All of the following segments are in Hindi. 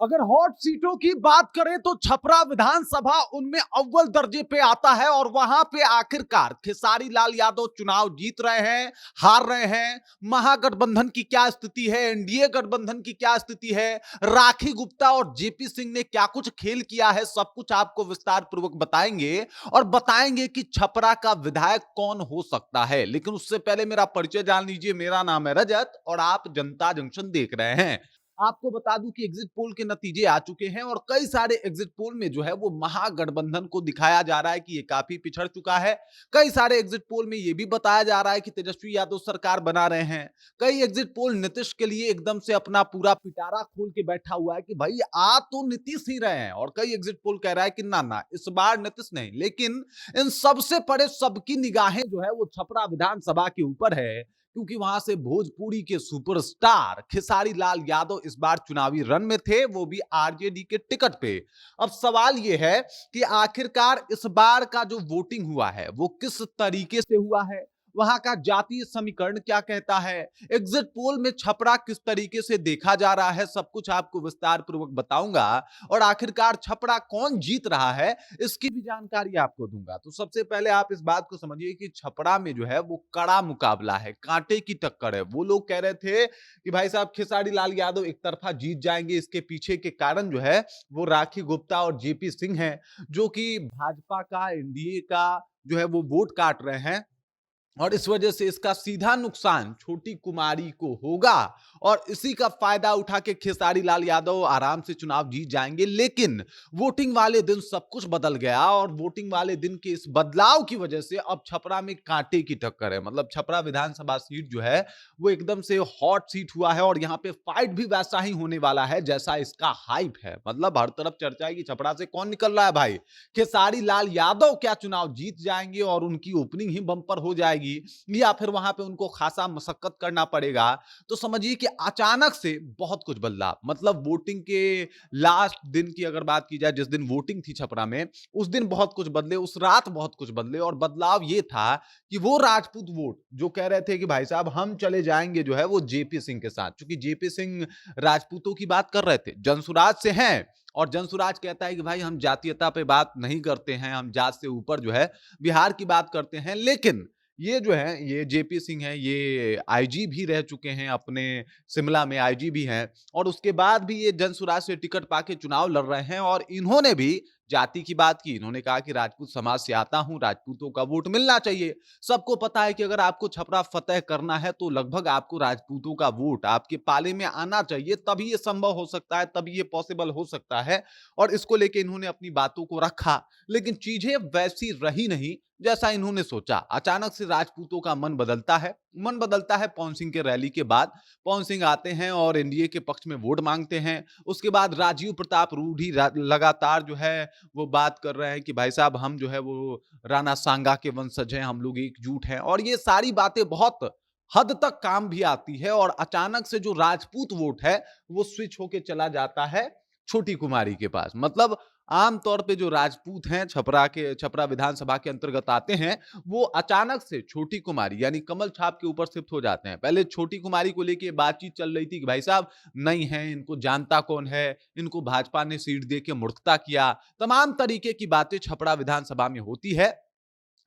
अगर हॉट सीटों की बात करें तो छपरा विधानसभा उनमें अव्वल दर्जे पे आता है और वहां पे आखिरकार खेसारी लाल यादव चुनाव जीत रहे हैं, हार रहे हैं। महागठबंधन की क्या स्थिति है, एनडीए गठबंधन की क्या स्थिति है, राखी गुप्ता और जेपी सिंह ने क्या कुछ खेल किया है, सब कुछ आपको विस्तार पूर्वक बताएंगे और बताएंगे कि छपरा का विधायक कौन हो सकता है। लेकिन उससे पहले मेरा परिचय जान लीजिए। मेरा नाम है रजत और आप जनता जंक्शन देख रहे हैं। आपको बता दूं कि एग्जिट पोल के नतीजे आ चुके हैं और कई सारे एग्जिट पोल में जो है वो महागठबंधन को दिखाया जा रहा है कि ये काफी पिछड़ चुका है। कई सारे एग्जिट पोल में ये भी बताया जा रहा है कि तेजस्वी यादव सरकार बना रहे हैं। कई एग्जिट पोल नीतीश के लिए एकदम से अपना पूरा पिटारा खोल के बैठा हुआ है कि भाई आ तो नीतीश ही रहे हैं, और कई एग्जिट पोल कह रहा है कि ना ना इस बार नीतीश नहीं। लेकिन इन सबसे परे सबकी निगाहें जो है वो छपरा विधानसभा के ऊपर है, क्योंकि वहां से भोजपुरी के सुपरस्टार खेसारी लाल यादव इस बार चुनावी रन में थे, वो भी आरजेडी के टिकट पे। अब सवाल यह है कि आखिरकार इस बार का जो वोटिंग हुआ है वो किस तरीके से हुआ है, वहां का जातीय समीकरण क्या कहता है, एग्जिट पोल में छपरा किस तरीके से देखा जा रहा है, सब कुछ आपको विस्तार पूर्वक बताऊंगा। और आखिरकार छपरा कौन जीत रहा है इसकी भी जानकारी आपको दूंगा। तो सबसे पहले आप इस बात को समझिए कि छपरा में जो है वो कड़ा मुकाबला है, कांटे की टक्कर है। वो लोग कह रहे थे कि भाई साहब खेसारी लाल यादव एक तरफा जीत जाएंगे, इसके पीछे के कारण जो है वो राखी गुप्ता और जेपी सिंह हैं, जो कि भाजपा का, एनडीए का जो है वो वोट काट रहे हैं। और इस वजह से इसका सीधा नुकसान छोटी कुमारी को होगा और इसी का फायदा उठा के खेसारी लाल यादव आराम से चुनाव जीत जाएंगे। लेकिन वोटिंग वाले दिन सब कुछ बदल गया और वोटिंग वाले दिन के इस बदलाव की वजह से अब छपरा में कांटे की टक्कर है। मतलब छपरा विधानसभा सीट जो है वो एकदम से हॉट सीट हुआ है और यहाँ पे फाइट भी वैसा ही होने वाला है जैसा इसका हाइप है। मतलब हर तरफ चर्चा है कि छपरा से कौन निकल रहा है भाई, खेसारी लाल यादव क्या चुनाव जीत जाएंगे और उनकी ओपनिंग ही बम्पर हो जाएगी, या फिर वहां पे उनको खासा मशक्कत करना पड़ेगा। तो समझिए कि अचानक से बहुत कुछ बदला। मतलब वोटिंग के लास्ट दिन की अगर बात की जाए, जिस दिन वोटिंग थी छपरा में, उस दिन बहुत कुछ बदले, उस रात बहुत कुछ बदले। और बदलाव ये था कि वो राजपूत वोट जो कह रहे थे कि भाई साहब हम चले जाएंगे जो है वो जेपी सिंह के साथ, क्योंकि जेपी सिंह राजपूतों की बात कर रहे थे, जनसुराज से हैं। और जनसुराज कहता है कि भाई हम जातीयता पे बात नहीं करते हैं, हम जात से ऊपर जो है बिहार की बात करते हैं। लेकिन ये जो है ये जेपी सिंह है, ये आईजी भी रह चुके हैं, अपने शिमला में आईजी भी हैं, और उसके बाद भी ये जनसुराज से टिकट पाके चुनाव लड़ रहे हैं। और इन्होंने भी जाति की बात की, इन्होंने कहा कि राजपूत समाज से आता हूं, राजपूतों का वोट मिलना चाहिए। सबको पता है कि अगर आपको छपरा फतेह करना है तो लगभग आपको राजपूतों का वोट आपके पाले में आना चाहिए, तभी ये संभव हो सकता है, तभी ये पॉसिबल हो सकता है। और इसको लेके इन्होंने अपनी बातों को रखा, लेकिन चीजें वैसी रही नहीं जैसा इन्होंने सोचा। अचानक से राजपूतों का मन बदलता है। मन बदलता है पवन सिंह के रैली के बाद। पवन सिंह आते हैं और एनडीए के पक्ष में वोट मांगते हैं। उसके बाद राजीव प्रताप रूढ़ी लगातार जो है वो बात कर रहे हैं कि भाई साहब हम जो है वो राणा सांगा के वंशज हैं, हम लोग एकजुट हैं। और ये सारी बातें बहुत हद तक काम भी आती है और अचानक से जो राजपूत वोट है वो स्विच होके चला जाता है छोटी कुमारी के पास। मतलब आमतौर पे जो राजपूत हैं छपरा विधानसभा के अंतर्गत आते हैं, वो अचानक से छोटी कुमारी यानी कमल छाप के ऊपर शिफ्ट हो जाते हैं। पहले छोटी कुमारी को लेके बातचीत चल रही थी कि भाई साहब नहीं है, इनको जानता कौन है, इनको भाजपा ने सीट दे के मूर्खता किया, तमाम तरीके की बातें छपरा विधानसभा में होती है।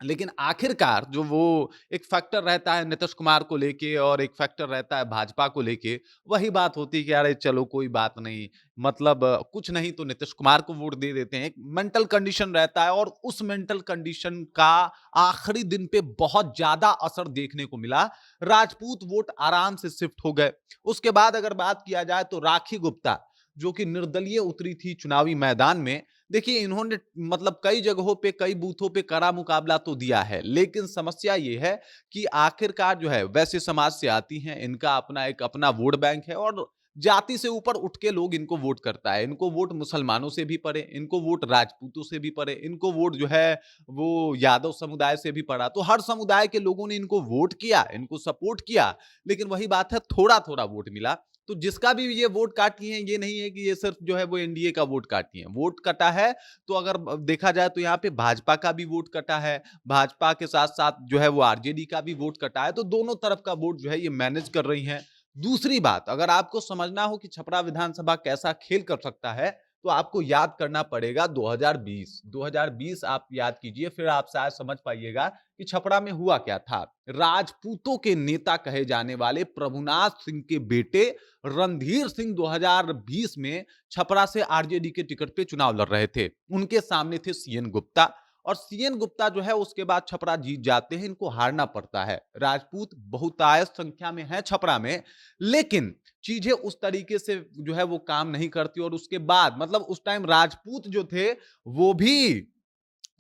लेकिन आखिरकार जो वो एक फैक्टर रहता है नीतीश कुमार को लेके और एक फैक्टर रहता है भाजपा को लेके, वही बात होती है कि अरे चलो कोई बात नहीं, मतलब कुछ नहीं तो नीतीश कुमार को वोट दे देते हैं। एक मेंटल कंडीशन रहता है और उस मेंटल कंडीशन का आखिरी दिन पे बहुत ज्यादा असर देखने को मिला। राजपूत वोट आराम से शिफ्ट हो गए। उसके बाद अगर बात किया जाए तो राखी गुप्ता जो कि निर्दलीय उतरी थी चुनावी मैदान में, देखिए इन्होंने मतलब कई जगहों पे कई बूथों पे कड़ा मुकाबला तो दिया है, लेकिन समस्या ये है कि आखिरकार जो है वैसे समाज से आती हैं, इनका अपना एक अपना वोट बैंक है और जाति से ऊपर उठ के लोग इनको वोट करता है। इनको वोट मुसलमानों से भी पड़े, इनको वोट राजपूतों से भी पड़े, इनको वोट जो है वो यादव समुदाय से भी पड़ा। तो हर समुदाय के लोगों ने इनको वोट किया, इनको सपोर्ट किया, लेकिन वही बात है थोड़ा थोड़ा वोट मिला। तो जिसका भी ये वोट काटी है, ये नहीं है कि ये सिर्फ जो है वो एनडीए का वोट काटी है। वोट कटा है तो अगर देखा जाए तो यहाँ पे भाजपा का भी वोट कटा है, भाजपा के साथ साथ जो है वो आरजेडी का भी वोट कटा है। तो दोनों तरफ का वोट जो है ये मैनेज कर रही हैं। दूसरी बात, अगर आपको समझना हो कि छपरा विधानसभा कैसा खेल कर सकता है, तो आपको याद करना पड़ेगा 2020। 2020 आप याद कीजिए, फिर आप शायद समझ पाइएगा कि छपरा में हुआ क्या था। राजपूतों के नेता कहे जाने वाले प्रभुनाथ सिंह के बेटे रणधीर सिंह 2020 में छपरा से आरजेडी के टिकट पे चुनाव लड़ रहे थे। उनके सामने थे सीएन गुप्ता, और सीएन गुप्ता जो है उसके बाद छपरा जीत जाते हैं, इनको हारना पड़ता है। राजपूत बहुतायत संख्या में है छपरा में, लेकिन चीजें उस तरीके से जो है वो काम नहीं करती, और उसके बाद मतलब उस टाइम राजपूत जो थे वो भी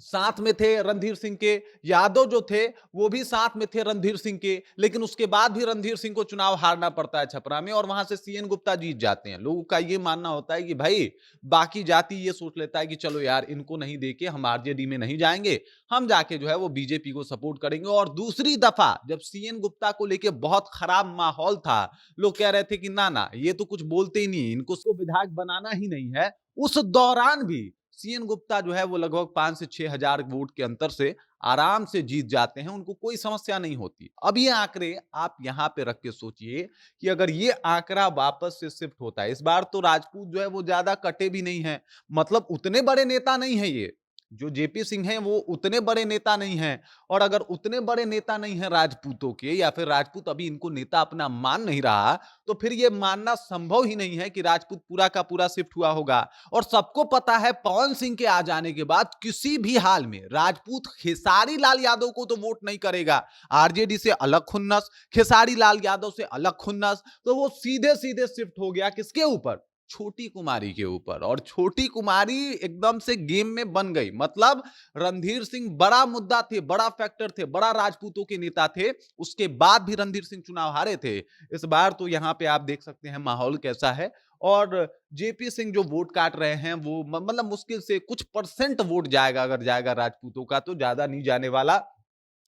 साथ में थे रणधीर सिंह के, यादव जो थे वो भी साथ में थे रणधीर सिंह के, लेकिन उसके बाद भी रणधीर सिंह को चुनाव हारना पड़ता है छपरा में, और वहां से सीएन गुप्ता जीत जाते हैं। लोगों का ये मानना होता है कि भाई बाकी जाति ये सोच लेता है कि चलो यार इनको नहीं देके हम आरजेडी में नहीं जाएंगे, हम जाके जो है वो बीजेपी को सपोर्ट करेंगे। और दूसरी दफा जब सीएन गुप्ता को लेके बहुत खराब माहौल था, लोग कह रहे थे कि ना ना ये तो कुछ बोलते ही नहीं, इनको विधायक बनाना ही नहीं है, उस दौरान भी सीएन गुप्ता जो है वो लगभग 5 से 6 हजार वोट के अंतर से आराम से जीत जाते हैं, उनको कोई समस्या नहीं होती। अब ये आंकड़े आप यहां पे रख के सोचिए कि अगर ये आंकड़ा वापस से शिफ्ट होता है, इस बार तो राजपूत जो है वो ज्यादा कटे भी नहीं है, मतलब उतने बड़े नेता नहीं है ये जो जेपी सिंह हैं, वो उतने बड़े नेता नहीं हैं। और अगर उतने बड़े नेता नहीं है राजपूतों के, या फिर राजपूत अभी इनको नेता अपना मान नहीं रहा, तो फिर ये मानना संभव ही नहीं है कि राजपूत पूरा का पूरा शिफ्ट हुआ होगा। और सबको पता है पवन सिंह के आ जाने के बाद किसी भी हाल में राजपूत खेसारी लाल यादव को तो वोट नहीं करेगा। आरजेडी से अलग खुन्नस, खेसारी लाल यादव से अलग खुन्नस, तो वो सीधे सीधे शिफ्ट हो गया किसके ऊपर? छोटी कुमारी के ऊपर। और छोटी कुमारी एकदम से गेम में बन गई, मतलब रणधीर सिंह बड़ा मुद्दा थे, बड़ा फैक्टर थे, बड़ा राजपूतों के नेता थे, उसके बाद भी रणधीर सिंह चुनाव हारे थे। इस बार तो यहां पे आप देख सकते हैं माहौल कैसा है। और जेपी सिंह जो वोट काट रहे हैं वो मतलब मुश्किल से कुछ परसेंट वोट जाएगा, अगर जाएगा राजपूतों का तो ज्यादा नहीं जाने वाला।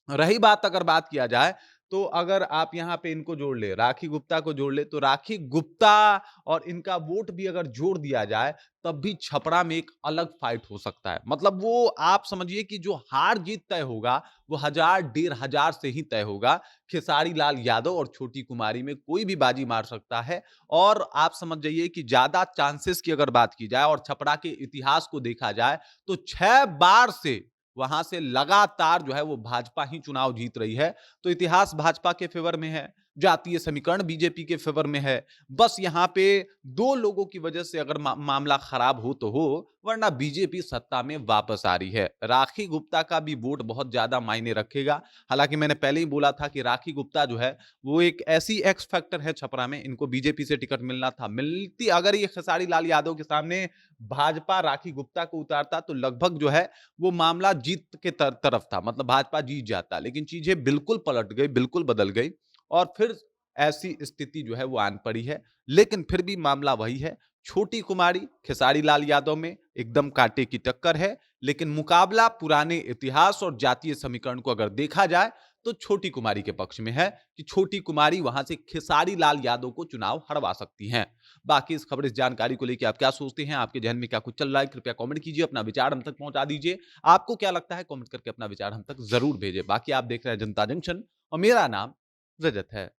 रही बात, अगर बात किया जाए तो अगर आप यहां पे इनको जोड़ ले, राखी गुप्ता को जोड़ ले, तो राखी गुप्ता और इनका वोट भी अगर जोड़ दिया जाए तब भी छपरा में एक अलग फाइट हो सकता है। मतलब वो आप समझिए कि जो हार जीत तय होगा वो 1000 1500 से ही तय होगा। खेसारी लाल यादव और छोटी कुमारी में कोई भी बाजी मार सकता है। और आप समझ जाइए कि ज्यादा चांसेस की अगर बात की जाए और छपरा के इतिहास को देखा जाए तो 6 बार से वहां से लगातार जो है वो भाजपा ही चुनाव जीत रही है। तो इतिहास भाजपा के फेवर में है, जातीय समीकरण बीजेपी के फेवर में है। बस यहां पे दो लोगों की वजह से अगर मामला खराब हो तो हो, वरना बीजेपी सत्ता में वापस आ रही है। राखी गुप्ता का भी वोट बहुत ज्यादा मायने रखेगा। हालांकि मैंने पहले ही बोला था कि राखी गुप्ता जो है वो एक ऐसी एक्स फैक्टर है छपरा में, इनको बीजेपी से टिकट मिलना था, मिलती अगर ये खेसारी लाल यादव के सामने भाजपा राखी गुप्ता को उतारता तो लगभग जो है वो मामला जीत के तरफ था, मतलब भाजपा जीत जाता। लेकिन चीजें बिल्कुल पलट गई, बिल्कुल बदल गई, और फिर ऐसी स्थिति जो है वो आन पड़ी है। लेकिन फिर भी मामला वही है, छोटी कुमारी खेसारी लाल यादव में एकदम कांटे की टक्कर है। लेकिन मुकाबला पुराने इतिहास और जातीय समीकरण को अगर देखा जाए तो छोटी कुमारी के पक्ष में है कि छोटी कुमारी वहां से खेसारी लाल यादव को चुनाव हरवा सकती हैं। बाकी इस खबर, इस जानकारी को लेकर आप क्या सोचते हैं, आपके जहन में क्या कुछ चल रहा है, कृपया कमेंट कीजिए, अपना विचार हम तक पहुंचा दीजिए। आपको क्या लगता है कमेंट करके अपना विचार हम तक जरूर भेजिए। बाकी आप देख रहे हैं जनता जंक्शन और मेरा नाम रजत है।